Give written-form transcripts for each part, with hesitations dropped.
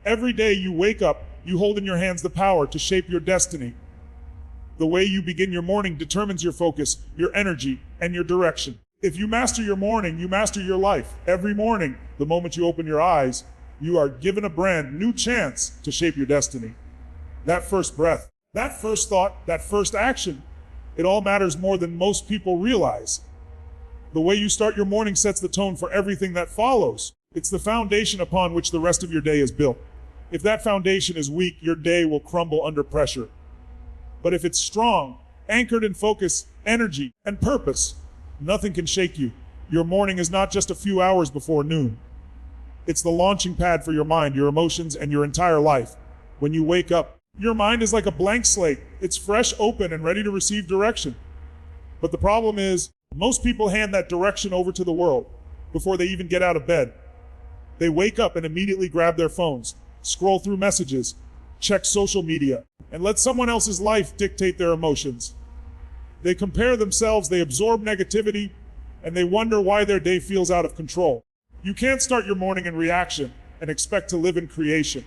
Every day you wake up, you hold in your hands the power to shape your destiny. The way you begin your morning determines your focus, your energy, and your direction. If you master your morning, you master your life. Every morning, the moment you open your eyes, you are given a brand new chance to shape your destiny. That first breath, that first thought, that first action, it all matters more than most people realize. The way you start your morning sets the tone for everything that follows. It's the foundation upon which the rest of your day is built. If that foundation is weak, your day will crumble under pressure. But if it's strong, anchored in focus, energy, and purpose, nothing can shake you. Your morning is not just a few hours before noon. It's the launching pad for your mind, your emotions, and your entire life. When you wake up, your mind is like a blank slate. It's fresh, open, and ready to receive direction. But the problem is, most people hand that direction over to the world before they even get out of bed. They wake up and immediately grab their phones, scroll through messages, check social media, and let someone else's life dictate their emotions. They compare themselves, they absorb negativity, and they wonder why their day feels out of control. You can't start your morning in reaction and expect to live in creation.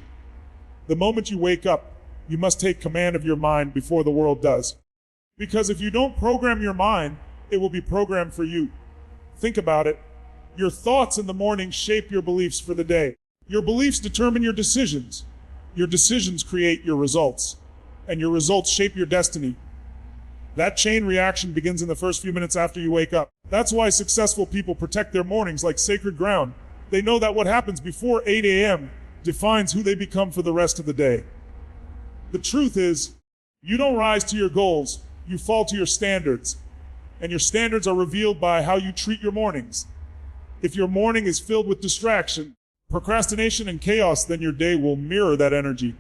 The moment you wake up, you must take command of your mind before the world does. Because if you don't program your mind, it will be programmed for you. Think about it. Your thoughts in the morning shape your beliefs for the day. Your beliefs determine your decisions. Your decisions create your results. And your results shape your destiny. That chain reaction begins in the first few minutes after you wake up. That's why successful people protect their mornings like sacred ground. They know that what happens before 8 a.m. defines who they become for the rest of the day. The truth is, you don't rise to your goals, you fall to your standards. And your standards are revealed by how you treat your mornings. If your morning is filled with distraction, procrastination, and chaos, then your day will mirror that energy.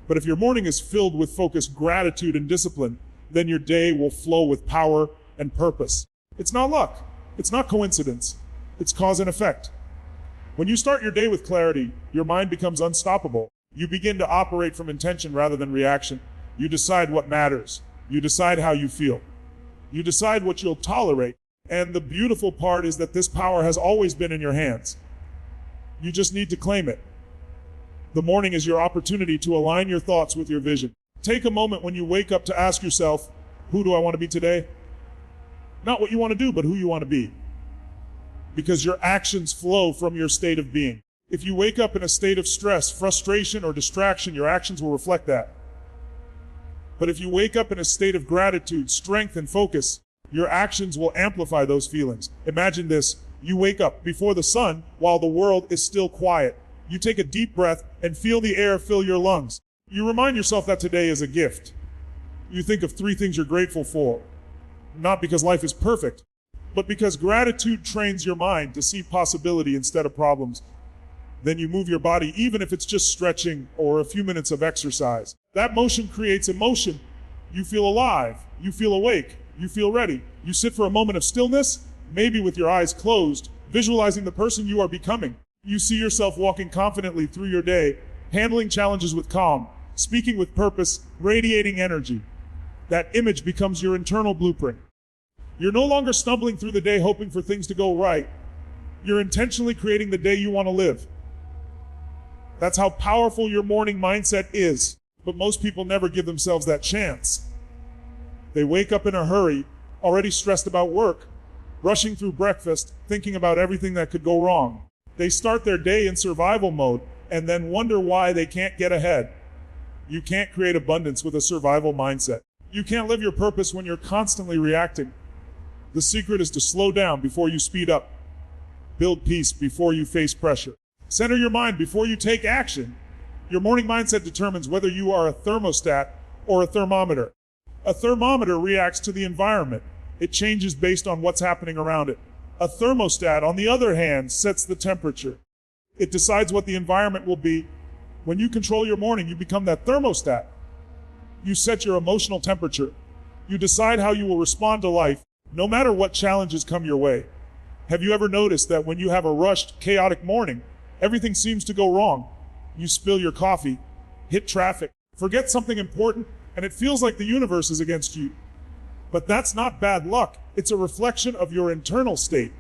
But if your morning is filled with focus, gratitude, and discipline, then your day will flow with power and purpose. It's not luck. It's not coincidence. It's cause and effect. When you start your day with clarity, your mind becomes unstoppable. You begin to operate from intention rather than reaction. You decide what matters. You decide how you feel. You decide what you'll tolerate. And the beautiful part is that this power has always been in your hands. You just need to claim it. The morning is your opportunity to align your thoughts with your vision. Take a moment when you wake up to ask yourself, who do I want to be today? Not what you want to do, but who you want to be. Because your actions flow from your state of being. If you wake up in a state of stress, frustration, or distraction, your actions will reflect that. But if you wake up in a state of gratitude, strength, and focus, your actions will amplify those feelings. Imagine this. You wake up before the sun while the world is still quiet. You take a deep breath and feel the air fill your lungs. You remind yourself that today is a gift. You think of 3 things you're grateful for. Not because life is perfect, but because gratitude trains your mind to see possibility instead of problems. Then you move your body, even if it's just stretching or a few minutes of exercise. That motion creates emotion. You feel alive. You feel awake. You feel ready. You sit for a moment of stillness, maybe with your eyes closed, visualizing the person you are becoming. You see yourself walking confidently through your day, handling challenges with calm, speaking with purpose, radiating energy. That image becomes your internal blueprint. You're no longer stumbling through the day hoping for things to go right. You're intentionally creating the day you want to live. That's how powerful your morning mindset is. But most people never give themselves that chance. They wake up in a hurry, already stressed about work, rushing through breakfast, thinking about everything that could go wrong. They start their day in survival mode and then wonder why they can't get ahead. You can't create abundance with a survival mindset. You can't live your purpose when you're constantly reacting. The secret is to slow down before you speed up. Build peace before you face pressure. Center your mind before you take action. Your morning mindset determines whether you are a thermostat or a thermometer. A thermometer reacts to the environment. It changes based on what's happening around it. A thermostat, on the other hand, sets the temperature. It decides what the environment will be. When you control your morning, you become that thermostat. You set your emotional temperature. You decide how you will respond to life, no matter what challenges come your way. Have you ever noticed that when you have a rushed, chaotic morning, everything seems to go wrong? You spill your coffee, hit traffic, forget something important, and it feels like the universe is against you. But that's not bad luck. It's a reflection of your internal state.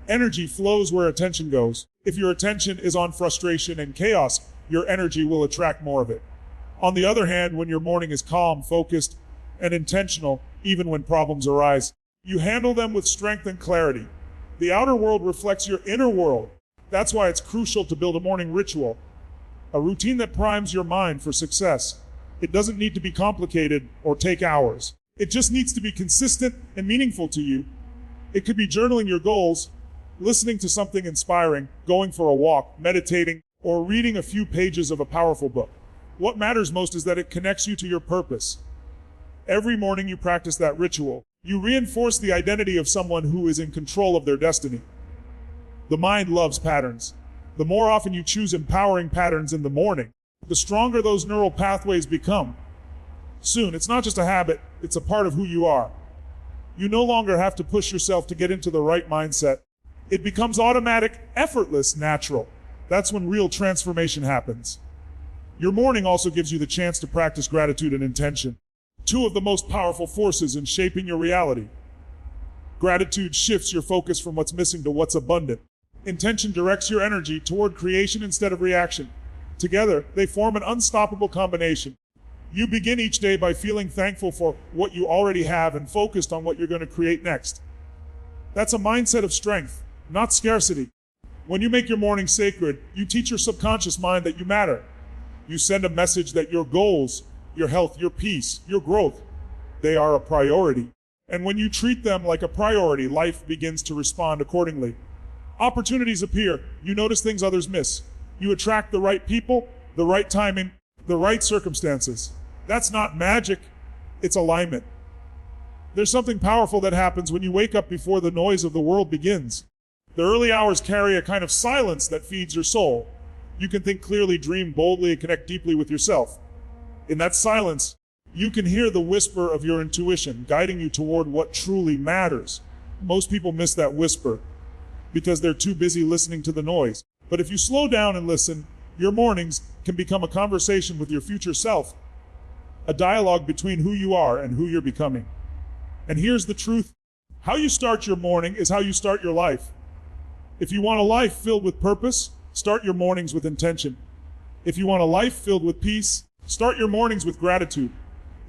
Energy flows where attention goes. If your attention is on frustration and chaos, your energy will attract more of it. On the other hand, when your morning is calm, focused, and intentional, even when problems arise, you handle them with strength and clarity. The outer world reflects your inner world. That's why it's crucial to build a morning ritual, a routine that primes your mind for success. It doesn't need to be complicated or take hours. It just needs to be consistent and meaningful to you. It could be journaling your goals, listening to something inspiring, going for a walk, meditating, or reading a few pages of a powerful book. What matters most is that it connects you to your purpose. Every morning you practice that ritual. You reinforce the identity of someone who is in control of their destiny. The mind loves patterns. The more often you choose empowering patterns in the morning, the stronger those neural pathways become. Soon, it's not just a habit, it's a part of who you are. You no longer have to push yourself to get into the right mindset. It becomes automatic, effortless, natural. That's when real transformation happens. Your morning also gives you the chance to practice gratitude and intention, two of the most powerful forces in shaping your reality. Gratitude shifts your focus from what's missing to what's abundant. Intention directs your energy toward creation instead of reaction. Together, they form an unstoppable combination. You begin each day by feeling thankful for what you already have and focused on what you're going to create next. That's a mindset of strength, not scarcity. When you make your morning sacred, you teach your subconscious mind that you matter. You send a message that your goals, your health, your peace, your growth, they are a priority. And when you treat them like a priority, life begins to respond accordingly. Opportunities appear. You notice things others miss. You attract the right people, the right timing, the right circumstances. That's not magic, it's alignment. There's something powerful that happens when you wake up before the noise of the world begins. The early hours carry a kind of silence that feeds your soul. You can think clearly, dream boldly, and connect deeply with yourself. In that silence, you can hear the whisper of your intuition, guiding you toward what truly matters. Most people miss that whisper because they're too busy listening to the noise. But if you slow down and listen, your mornings can become a conversation with your future self, a dialogue between who you are and who you're becoming. And here's the truth. How you start your morning is how you start your life. If you want a life filled with purpose, start your mornings with intention. If you want a life filled with peace, start your mornings with gratitude.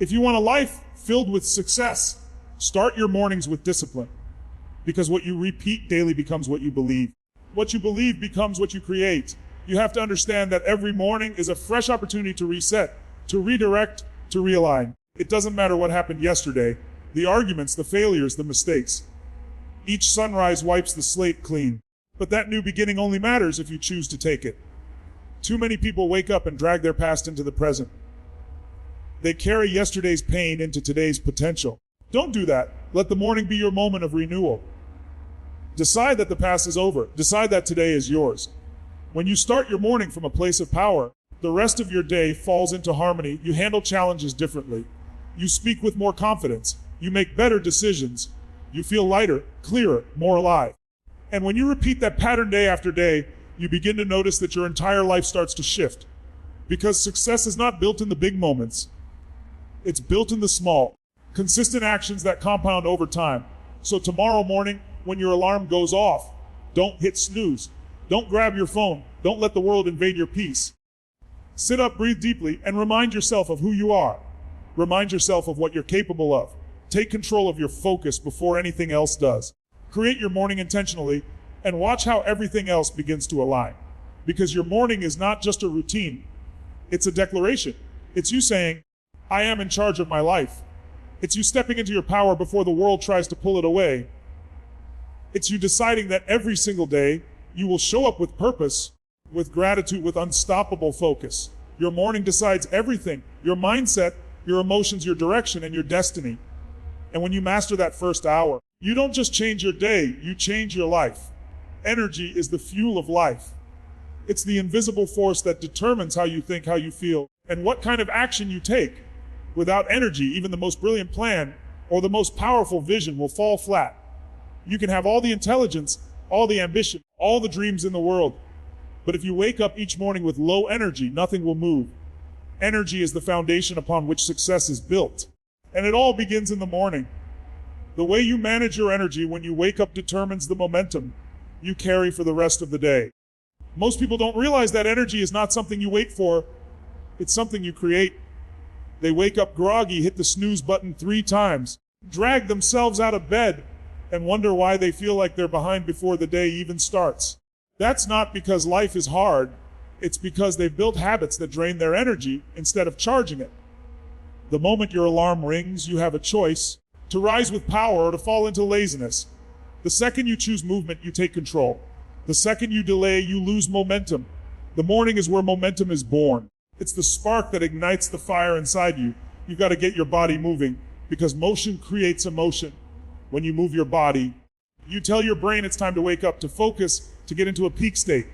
If you want a life filled with success, start your mornings with discipline. Because what you repeat daily becomes what you believe. What you believe becomes what you create. You have to understand that every morning is a fresh opportunity to reset, to redirect, to realign. It doesn't matter what happened yesterday, the arguments, the failures, the mistakes. Each sunrise wipes the slate clean. But that new beginning only matters if you choose to take it. Too many people wake up and drag their past into the present. They carry yesterday's pain into today's potential. Don't do that. Let the morning be your moment of renewal. Decide that the past is over. Decide that today is yours. When you start your morning from a place of power, the rest of your day falls into harmony. You handle challenges differently. You speak with more confidence. You make better decisions. You feel lighter, clearer, more alive. And when you repeat that pattern day after day, you begin to notice that your entire life starts to shift. Because success is not built in the big moments. It's built in the small, consistent actions that compound over time. So tomorrow morning, when your alarm goes off, don't hit snooze. Don't grab your phone. Don't let the world invade your peace. Sit up, breathe deeply, and remind yourself of who you are. Remind yourself of what you're capable of. Take control of your focus before anything else does. Create your morning intentionally and watch how everything else begins to align. Because your morning is not just a routine. It's a declaration. It's you saying, I am in charge of my life. It's you stepping into your power before the world tries to pull it away. It's you deciding that every single day you will show up with purpose, with gratitude, with unstoppable focus. Your morning decides everything, your mindset, your emotions, your direction, and your destiny. And when you master that first hour, you don't just change your day, you change your life. Energy is the fuel of life. It's the invisible force that determines how you think, how you feel, and what kind of action you take. Without energy, even the most brilliant plan or the most powerful vision will fall flat. You can have all the intelligence, all the ambition, all the dreams in the world. But if you wake up each morning with low energy, nothing will move. Energy is the foundation upon which success is built. And it all begins in the morning. The way you manage your energy when you wake up determines the momentum you carry for the rest of the day. Most people don't realize that energy is not something you wait for, it's something you create. They wake up groggy, hit the snooze button 3 times, drag themselves out of bed, and wonder why they feel like they're behind before the day even starts. That's not because life is hard, it's because they've built habits that drain their energy instead of charging it. The moment your alarm rings, you have a choice to rise with power or to fall into laziness. The second you choose movement, you take control. The second you delay, you lose momentum. The morning is where momentum is born. It's the spark that ignites the fire inside you. You've got to get your body moving because motion creates emotion. When you move your body, you tell your brain it's time to wake up, to focus, to get into a peak state.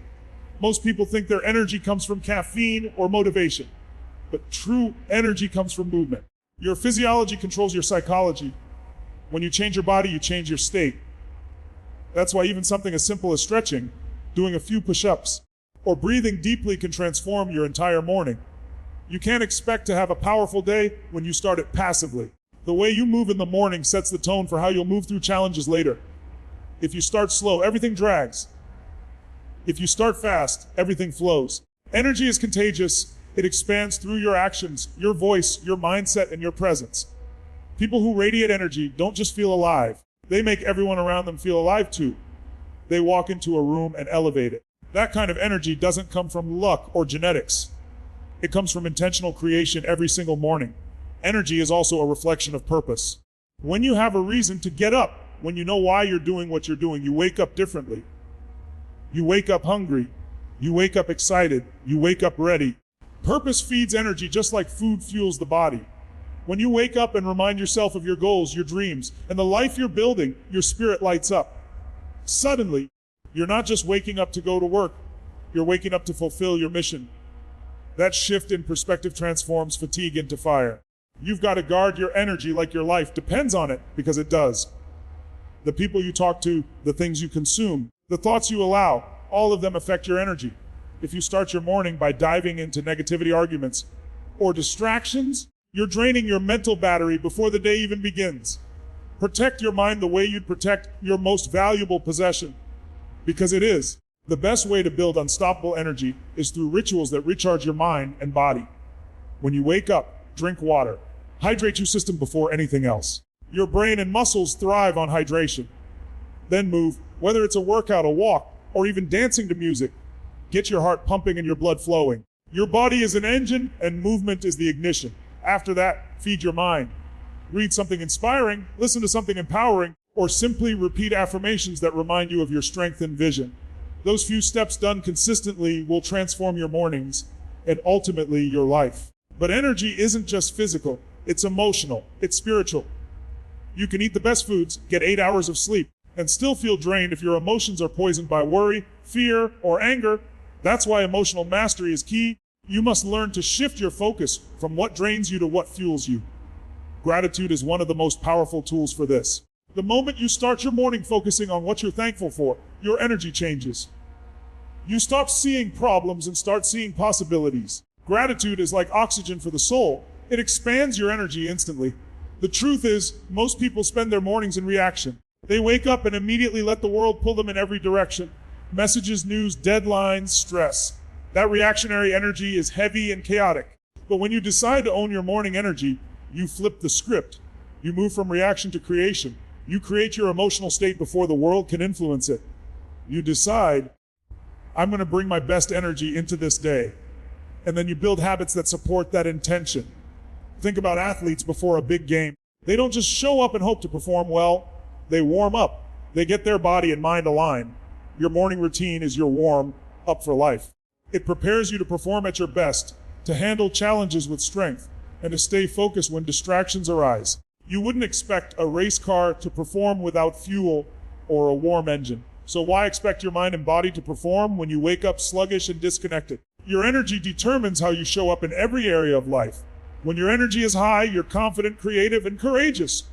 Most people think their energy comes from caffeine or motivation, but true energy comes from movement. Your physiology controls your psychology. When you change your body, you change your state. That's why even something as simple as stretching, doing a few push-ups, or breathing deeply can transform your entire morning. You can't expect to have a powerful day when you start it passively. The way you move in the morning sets the tone for how you'll move through challenges later. If you start slow, everything drags. If you start fast, everything flows. Energy is contagious. It expands through your actions, your voice, your mindset, and your presence. People who radiate energy don't just feel alive. They make everyone around them feel alive too. They walk into a room and elevate it. That kind of energy doesn't come from luck or genetics. It comes from intentional creation every single morning. Energy is also a reflection of purpose. When you have a reason to get up, when you know why you're doing what you're doing, you wake up differently. You wake up hungry. You wake up excited. You wake up ready. Purpose feeds energy just like food fuels the body. When you wake up and remind yourself of your goals, your dreams, and the life you're building, your spirit lights up. Suddenly, you're not just waking up to go to work, you're waking up to fulfill your mission. That shift in perspective transforms fatigue into fire. You've got to guard your energy like your life depends on it, because it does. The people you talk to, the things you consume, the thoughts you allow, all of them affect your energy. If you start your morning by diving into negativity arguments or distractions, you're draining your mental battery before the day even begins. Protect your mind the way you'd protect your most valuable possession, because it is. The best way to build unstoppable energy is through rituals that recharge your mind and body. When you wake up, drink water. Hydrate your system before anything else. Your brain and muscles thrive on hydration. Then move, whether it's a workout, a walk, or even dancing to music. Get your heart pumping and your blood flowing. Your body is an engine and movement is the ignition. After that, feed your mind. Read something inspiring, listen to something empowering, or simply repeat affirmations that remind you of your strength and vision. Those few steps done consistently will transform your mornings and ultimately your life. But energy isn't just physical, it's emotional, it's spiritual. You can eat the best foods, get 8 hours of sleep, and still feel drained if your emotions are poisoned by worry, fear, or anger. That's why emotional mastery is key. You must learn to shift your focus from what drains you to what fuels you. Gratitude is one of the most powerful tools for this. The moment you start your morning focusing on what you're thankful for, your energy changes. You stop seeing problems and start seeing possibilities. Gratitude is like oxygen for the soul. It expands your energy instantly. The truth is, most people spend their mornings in reaction. They wake up and immediately let the world pull them in every direction. Messages, news, deadlines, stress. That reactionary energy is heavy and chaotic. But when you decide to own your morning energy, you flip the script. You move from reaction to creation. You create your emotional state before the world can influence it. You decide, I'm going to bring my best energy into this day. And then you build habits that support that intention. Think about athletes before a big game. They don't just show up and hope to perform well. They warm up. They get their body and mind aligned. Your morning routine is your warm up for life. It prepares you to perform at your best, to handle challenges with strength, and to stay focused when distractions arise. You wouldn't expect a race car to perform without fuel or a warm engine. So why expect your mind and body to perform when you wake up sluggish and disconnected? Your energy determines how you show up in every area of life. When your energy is high, you're confident, creative, and courageous.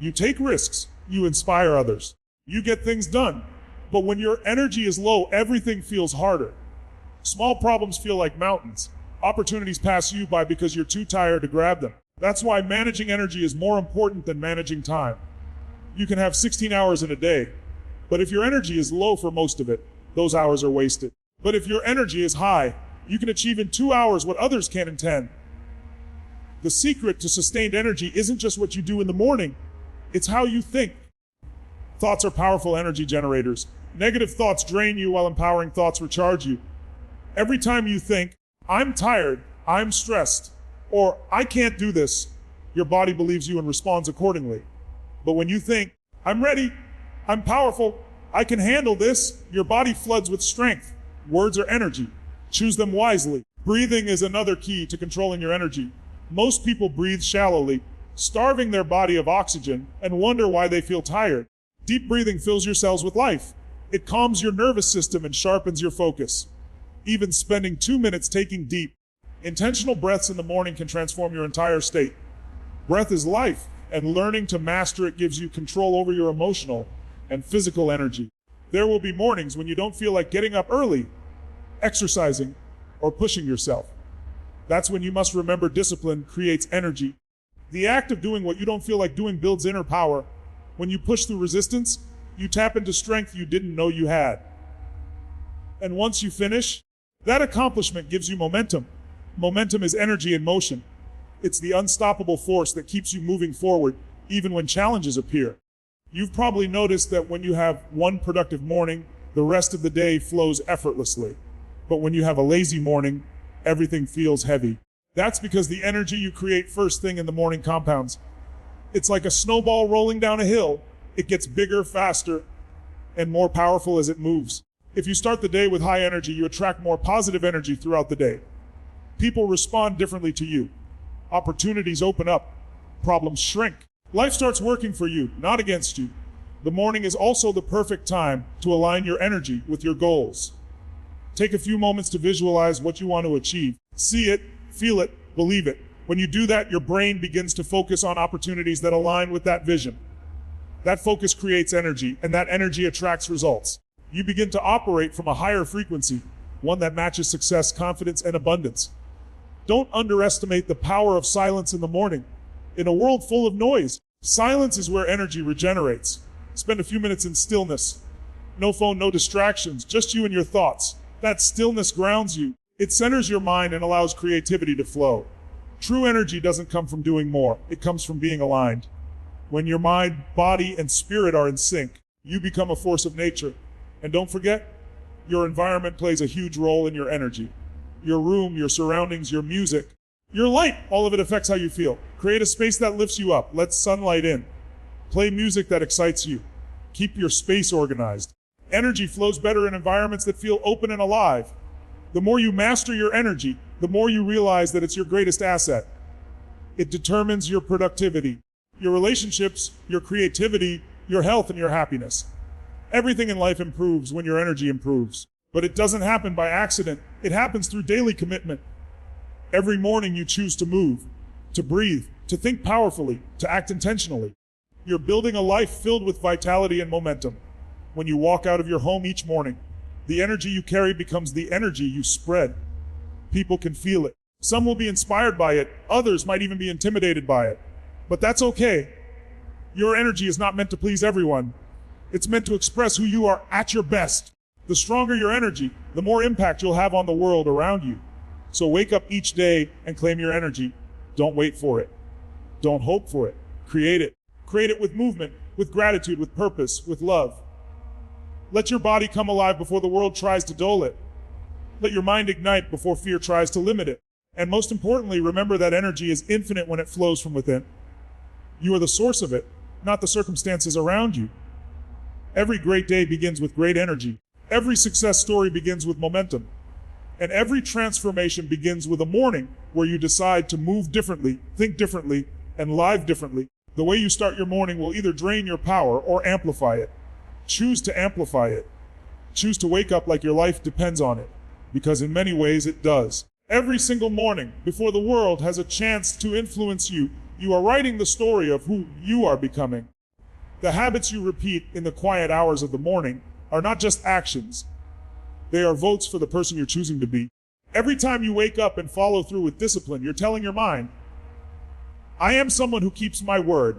You take risks. You inspire others. You get things done. But when your energy is low, everything feels harder. Small problems feel like mountains. Opportunities pass you by because you're too tired to grab them. That's why managing energy is more important than managing time. You can have 16 hours in a day, but if your energy is low for most of it, those hours are wasted. But if your energy is high, you can achieve in 2 hours what others can in 10. The secret to sustained energy isn't just what you do in the morning, it's how you think. Thoughts are powerful energy generators. Negative thoughts drain you while empowering thoughts recharge you. Every time you think, I'm tired, I'm stressed, or I can't do this, your body believes you and responds accordingly. But when you think, I'm ready, I'm powerful, I can handle this, your body floods with strength. Words are energy. Choose them wisely. Breathing is another key to controlling your energy. Most people breathe shallowly, starving their body of oxygen, and wonder why they feel tired. Deep breathing fills your cells with life. It calms your nervous system and sharpens your focus. Even spending 2 minutes taking deep, intentional breaths in the morning can transform your entire state. Breath is life, and learning to master it gives you control over your emotional and physical energy. There will be mornings when you don't feel like getting up early, exercising, or pushing yourself. That's when you must remember discipline creates energy. The act of doing what you don't feel like doing builds inner power. When you push through resistance, you tap into strength you didn't know you had. And once you finish, that accomplishment gives you momentum. Momentum is energy in motion. It's the unstoppable force that keeps you moving forward, even when challenges appear. You've probably noticed that when you have one productive morning, the rest of the day flows effortlessly. But when you have a lazy morning, everything feels heavy. That's because the energy you create first thing in the morning compounds. It's like a snowball rolling down a hill. It gets bigger, faster, and more powerful as it moves. If you start the day with high energy, you attract more positive energy throughout the day. People respond differently to you. Opportunities open up. Problems shrink. Life starts working for you, not against you. The morning is also the perfect time to align your energy with your goals. Take a few moments to visualize what you want to achieve. See it, feel it, believe it. When you do that, your brain begins to focus on opportunities that align with that vision. That focus creates energy, and that energy attracts results. You begin to operate from a higher frequency, one that matches success, confidence, and abundance. Don't underestimate the power of silence in the morning. In a world full of noise, silence is where energy regenerates. Spend a few minutes in stillness. No phone, no distractions, just you and your thoughts. That stillness grounds you. It centers your mind and allows creativity to flow. True energy doesn't come from doing more. It comes from being aligned. When your mind, body, and spirit are in sync, you become a force of nature. And don't forget, your environment plays a huge role in your energy. Your room, your surroundings, your music, your light, all of it affects how you feel. Create a space that lifts you up. Let sunlight in. Play music that excites you. Keep your space organized. Energy flows better in environments that feel open and alive. The more you master your energy, the more you realize that it's your greatest asset. It determines your productivity, your relationships, your creativity, your health, and your happiness. Everything in life improves when your energy improves. But it doesn't happen by accident. It happens through daily commitment. Every morning you choose to move, to breathe, to think powerfully, to act intentionally. You're building a life filled with vitality and momentum. When you walk out of your home each morning, the energy you carry becomes the energy you spread. People can feel it. Some will be inspired by it. Others might even be intimidated by it. But that's okay. Your energy is not meant to please everyone. It's meant to express who you are at your best. The stronger your energy, the more impact you'll have on the world around you. So wake up each day and claim your energy. Don't wait for it. Don't hope for it. Create it. Create it with movement, with gratitude, with purpose, with love. Let your body come alive before the world tries to dull it. Let your mind ignite before fear tries to limit it. And most importantly, remember that energy is infinite when it flows from within. You are the source of it, not the circumstances around you. Every great day begins with great energy. Every success story begins with momentum. And every transformation begins with a morning where you decide to move differently, think differently, and live differently. The way you start your morning will either drain your power or amplify it. Choose to amplify it. Choose to wake up like your life depends on it, because in many ways it does. Every single morning, before the world has a chance to influence you, you are writing the story of who you are becoming. The habits you repeat in the quiet hours of the morning are not just actions. They are votes for the person you're choosing to be. Every time you wake up and follow through with discipline, you're telling your mind, I am someone who keeps my word.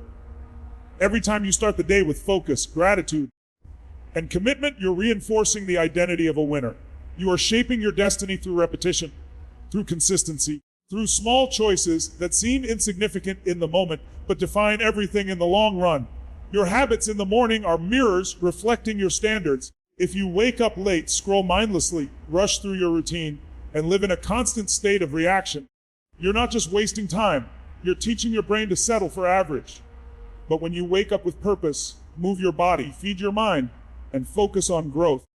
Every time you start the day with focus, gratitude, and commitment, you're reinforcing the identity of a winner. You are shaping your destiny through repetition, through consistency, through small choices that seem insignificant in the moment, but define everything in the long run. Your habits in the morning are mirrors reflecting your standards. If you wake up late, scroll mindlessly, rush through your routine, and live in a constant state of reaction, you're not just wasting time, you're teaching your brain to settle for average. But when you wake up with purpose, move your body, feed your mind, and focus on growth,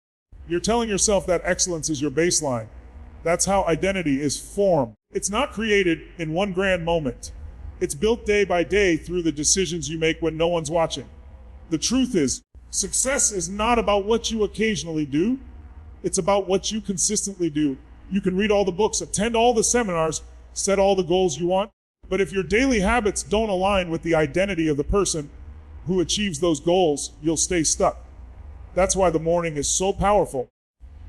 you're telling yourself that excellence is your baseline. That's how identity is formed. It's not created in one grand moment. It's built day by day through the decisions you make when no one's watching. The truth is, success is not about what you occasionally do. It's about what you consistently do. You can read all the books, attend all the seminars, set all the goals you want, but if your daily habits don't align with the identity of the person who achieves those goals, you'll stay stuck. That's why the morning is so powerful.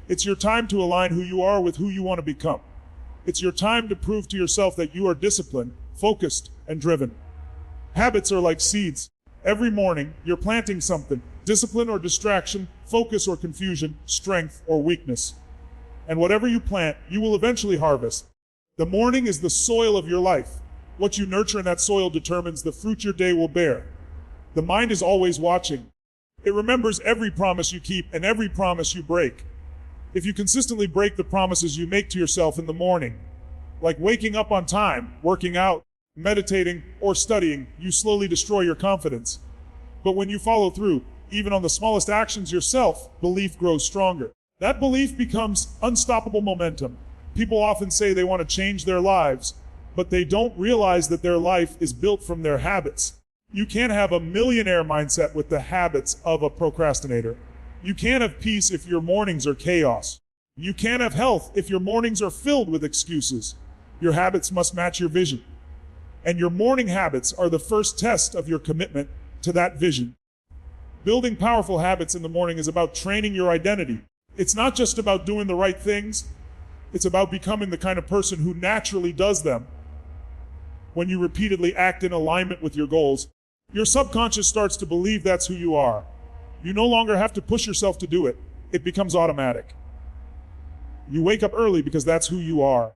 It's your time to align who you are with who you want to become. It's your time to prove to yourself that you are disciplined, focused, and driven. Habits are like seeds. Every morning, you're planting something: discipline or distraction, focus or confusion, strength or weakness. And whatever you plant, you will eventually harvest. The morning is the soil of your life. What you nurture in that soil determines the fruit your day will bear. The mind is always watching. It remembers every promise you keep and every promise you break. If you consistently break the promises you make to yourself in the morning, like waking up on time, working out, meditating, or studying, you slowly destroy your confidence. But when you follow through, even on the smallest actions yourself, belief grows stronger. That belief becomes unstoppable momentum. People often say they want to change their lives, but they don't realize that their life is built from their habits. You can't have a millionaire mindset with the habits of a procrastinator. You can't have peace if your mornings are chaos. You can't have health if your mornings are filled with excuses. Your habits must match your vision. And your morning habits are the first test of your commitment to that vision. Building powerful habits in the morning is about training your identity. It's not just about doing the right things. It's about becoming the kind of person who naturally does them. When you repeatedly act in alignment with your goals, your subconscious starts to believe that's who you are. You no longer have to push yourself to do it. It becomes automatic. You wake up early because that's who you are.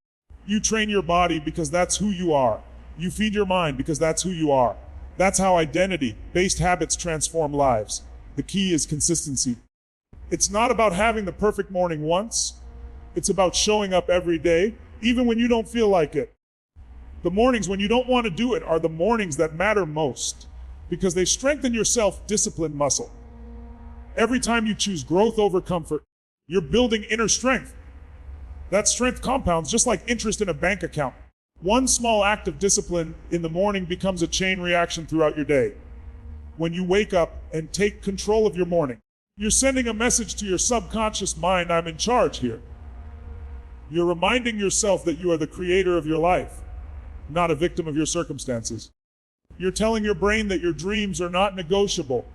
You train your body because that's who you are. You feed your mind because that's who you are. That's how identity-based habits transform lives. The key is consistency. It's not about having the perfect morning once. It's about showing up every day, even when you don't feel like it. The mornings when you don't want to do it are the mornings that matter most, because they strengthen your self-discipline muscle. Every time you choose growth over comfort, you're building inner strength. That strength compounds just like interest in a bank account. One small act of discipline in the morning becomes a chain reaction throughout your day. When you wake up and take control of your morning, you're sending a message to your subconscious mind: I'm in charge here. You're reminding yourself that you are the creator of your life, not a victim of your circumstances. You're telling your brain that your dreams are not negotiable.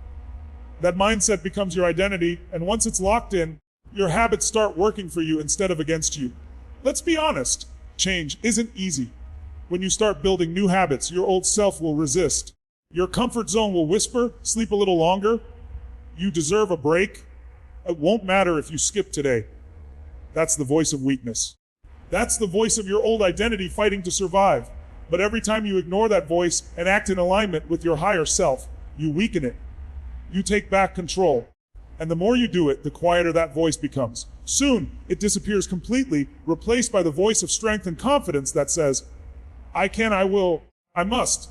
That mindset becomes your identity, and once it's locked in, your habits start working for you instead of against you. Let's be honest, change isn't easy. When you start building new habits, your old self will resist. Your comfort zone will whisper, sleep a little longer. You deserve a break. It won't matter if you skip today. That's the voice of weakness. That's the voice of your old identity fighting to survive. But every time you ignore that voice and act in alignment with your higher self, you weaken it. You take back control. And the more you do it, the quieter that voice becomes. Soon, it disappears completely, replaced by the voice of strength and confidence that says, I can, I will, I must.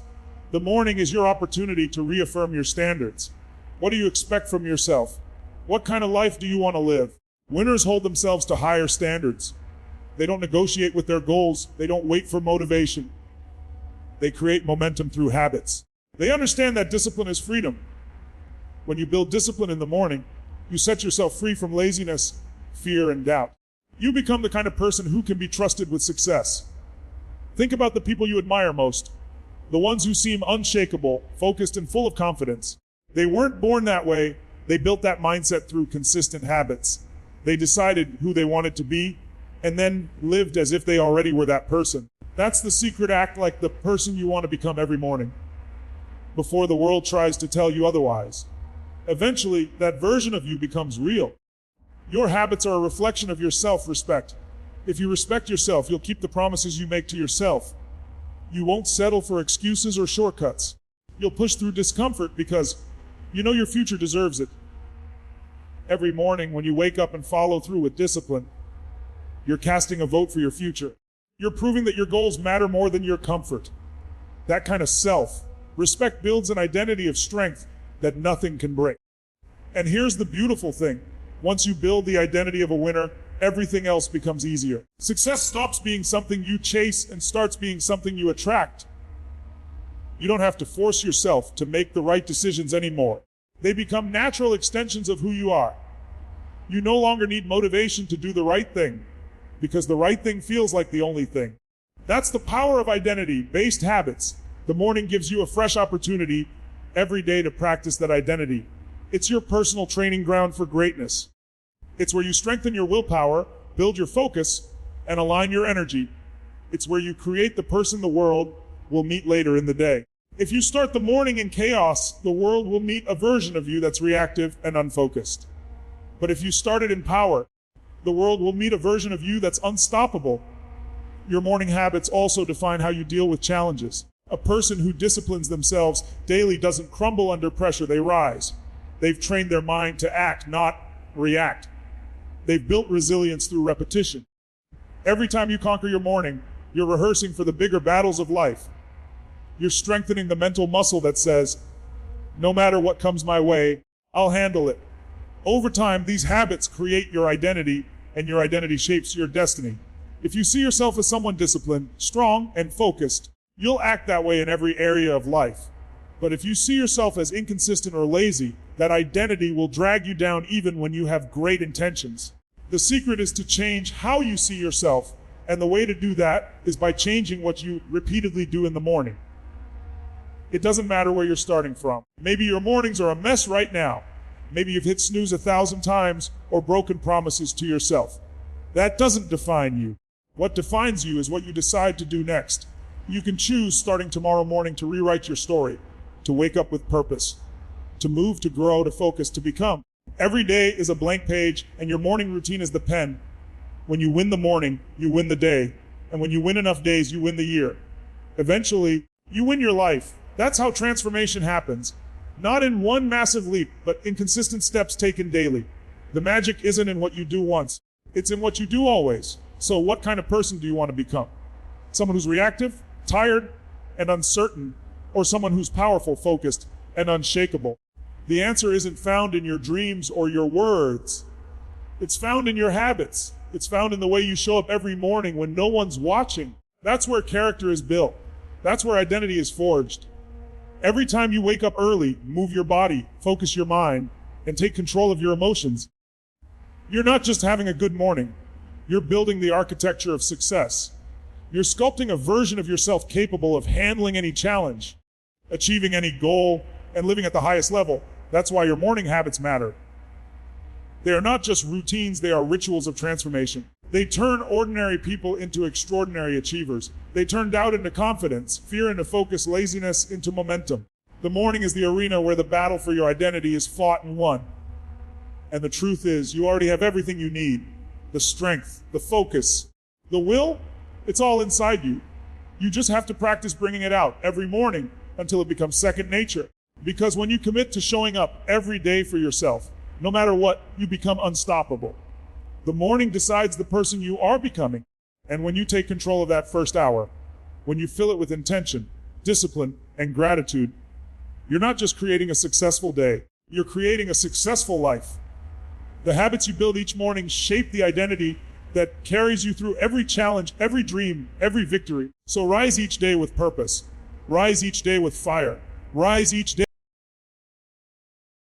The morning is your opportunity to reaffirm your standards. What do you expect from yourself? What kind of life do you want to live? Winners hold themselves to higher standards. They don't negotiate with their goals. They don't wait for motivation. They create momentum through habits. They understand that discipline is freedom. When you build discipline in the morning, you set yourself free from laziness, fear, and doubt. You become the kind of person who can be trusted with success. Think about the people you admire most. The ones who seem unshakable, focused, and full of confidence. They weren't born that way. They built that mindset through consistent habits. They decided who they wanted to be, and then lived as if they already were that person. That's the secret. Act like the person you want to become every morning, before the world tries to tell you otherwise. Eventually, that version of you becomes real. Your habits are a reflection of your self-respect. If you respect yourself, you'll keep the promises you make to yourself. You won't settle for excuses or shortcuts. You'll push through discomfort because you know your future deserves it. Every morning when you wake up and follow through with discipline, you're casting a vote for your future. You're proving that your goals matter more than your comfort. That kind of self-respect builds an identity of strength that nothing can break. And here's the beautiful thing. Once you build the identity of a winner, everything else becomes easier. Success stops being something you chase and starts being something you attract. You don't have to force yourself to make the right decisions anymore. They become natural extensions of who you are. You no longer need motivation to do the right thing, because the right thing feels like the only thing. That's the power of identity-based habits. The morning gives you a fresh opportunity every day to practice that identity. It's your personal training ground for greatness. It's where you strengthen your willpower, build your focus, and align your energy. It's where you create the person the world will meet later in the day. If you start the morning in chaos, the world will meet a version of you that's reactive and unfocused. But if you start it in power, the world will meet a version of you that's unstoppable. Your morning habits also define how you deal with challenges. A person who disciplines themselves daily doesn't crumble under pressure, they rise. They've trained their mind to act, not react. They've built resilience through repetition. Every time you conquer your morning, you're rehearsing for the bigger battles of life. You're strengthening the mental muscle that says, no matter what comes my way, I'll handle it. Over time, these habits create your identity, and your identity shapes your destiny. If you see yourself as someone disciplined, strong, and focused, you'll act that way in every area of life. But if you see yourself as inconsistent or lazy, that identity will drag you down even when you have great intentions. The secret is to change how you see yourself, and the way to do that is by changing what you repeatedly do in the morning. It doesn't matter where you're starting from. Maybe your mornings are a mess right now. Maybe you've hit snooze 1,000 times or broken promises to yourself. That doesn't define you. What defines you is what you decide to do next. You can choose starting tomorrow morning to rewrite your story, to wake up with purpose, to move, to grow, to focus, to become. Every day is a blank page, and your morning routine is the pen. When you win the morning, you win the day. And when you win enough days, you win the year. Eventually, you win your life. That's how transformation happens. Not in one massive leap, but in consistent steps taken daily. The magic isn't in what you do once. It's in what you do always. So what kind of person do you want to become? Someone who's reactive, tired, and uncertain, or someone who's powerful, focused, and unshakable? The answer isn't found in your dreams or your words. It's found in your habits. It's found in the way you show up every morning when no one's watching. That's where character is built. That's where identity is forged. Every time you wake up early, move your body, focus your mind, and take control of your emotions, you're not just having a good morning. You're building the architecture of success. You're sculpting a version of yourself capable of handling any challenge, achieving any goal, and living at the highest level. That's why your morning habits matter. They are not just routines, they are rituals of transformation. They turn ordinary people into extraordinary achievers. They turn doubt into confidence, fear into focus, laziness into momentum. The morning is the arena where the battle for your identity is fought and won. And the truth is, you already have everything you need. The strength, the focus, the will, it's all inside you. You just have to practice bringing it out every morning until it becomes second nature. Because when you commit to showing up every day for yourself, no matter what, you become unstoppable. The morning decides the person you are becoming. And when you take control of that first hour, when you fill it with intention, discipline, and gratitude, you're not just creating a successful day, you're creating a successful life. The habits you build each morning shape the identity that carries you through every challenge, every dream, every victory. So rise each day with purpose. Rise each day with fire. Rise each day